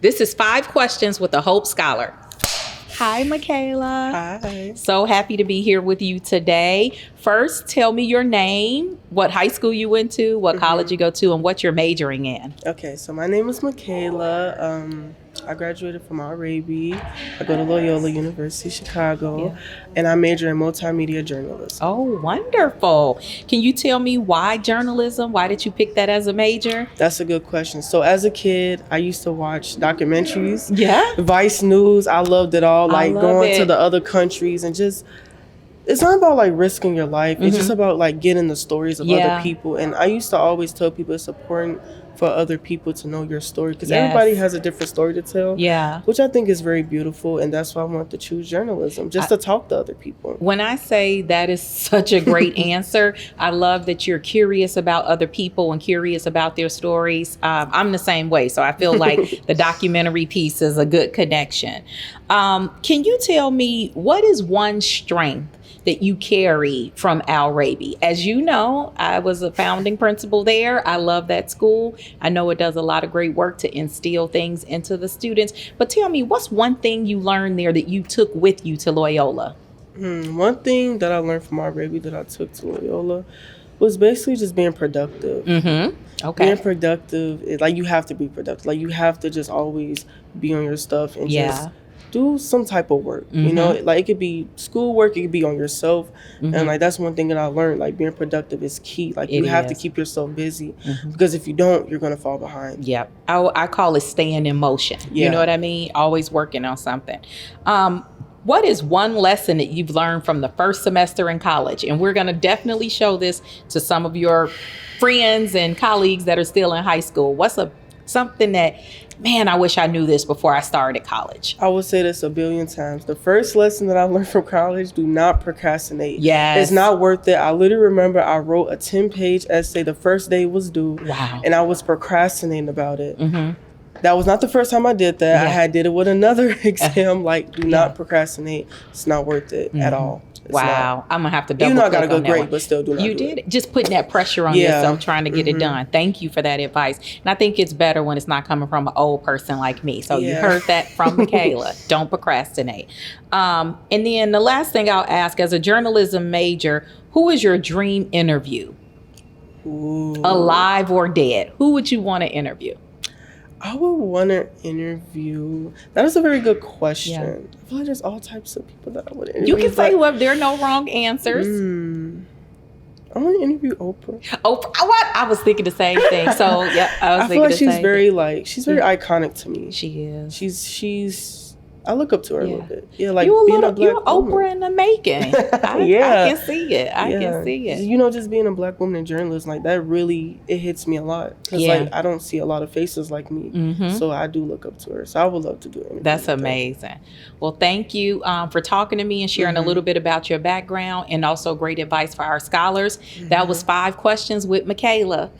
This is 5 questions with a Hope Scholar. Hi, Makayla. Hi. So happy to be here with you today. First, tell me your name, what high school you went to, what college you go to, and what you're majoring in. Okay, so my name is Makayla. I graduated from Arabi. I go to Loyola University Chicago, and I major in multimedia journalism. Oh, wonderful. Can you tell me why journalism? Why did you pick that as a major? That's a good question. So as a kid, I used to watch documentaries. Yeah. Vice News. I loved it all. Like going to the other countries and just, it's not about like risking your life. It's just about like getting the stories of other people. And I used to always tell people it's important for other people to know your story because everybody has a different story to tell. Yeah. Which I think is very beautiful. And that's why I wanted to choose journalism, just to talk to other people. When I say that is such a great answer, I love that you're curious about other people and curious about their stories. I'm the same way. So I feel like the documentary piece is a good connection. Can you tell me what is one strength that you carry from Al-Rabi? As you know, I was a founding principal there. I love that school. I know it does a lot of great work to instill things into the students. But tell me, what's one thing you learned there that you took with you to Loyola? One thing that I learned from Arabi that I took to Loyola was basically just being productive. Okay. Being productive, like you have to be productive. Like you have to just always be on your stuff and just do some type of work. You know, like it could be schoolwork, it could be on yourself. And like that's one thing that I learned, like being productive is key. Like you have to keep yourself busy because if you don't, you're going to fall behind. Yep. I call it staying in motion. You know what I mean? Always working on something. What is one lesson that you've learned from the first semester in college? And we're going to definitely show this to some of your friends and colleagues that are still in high school. What's something that, man, I wish I knew this before I started college? I would say this a billion times. The first lesson that I learned from college, do not procrastinate. Yes. It's not worth it. I literally remember I wrote a 10-page essay the first day it was due. Wow. And I was procrastinating about it. That was not the first time I did that. I had did it with another exam. Like, do not procrastinate. It's not worth it at all. It's wow. not. I'm going to have to double You know I click got to go on that great, one. but still do not You do did it. it. Just putting that pressure on yourself, trying to get it done. Thank you for that advice. And I think it's better when it's not coming from an old person like me. So you heard that from Makayla. Don't procrastinate. And then the last thing I'll ask, as a journalism major, who is your dream interview? Ooh. Alive or dead? Who would you want to interview? I would want to interview. That is a very good question. I feel like there's all types of people that I would interview. You can say whoever. There are no wrong answers. I want to interview Oprah. Oprah? What? I was thinking the same thing. So yeah, I feel like she's very she's very iconic to me. She is. She's. I look up to her a little bit. Yeah, like you're being a black you're woman. Oprah in the making. I can see it. I can see it. You know, just being a black woman in journalism, like that really, it hits me a lot. Because like I don't see a lot of faces like me. So I do look up to her. So I would love to do it. That's amazing. Well, thank you for talking to me and sharing a little bit about your background and also great advice for our scholars. That was 5 questions with Makayla.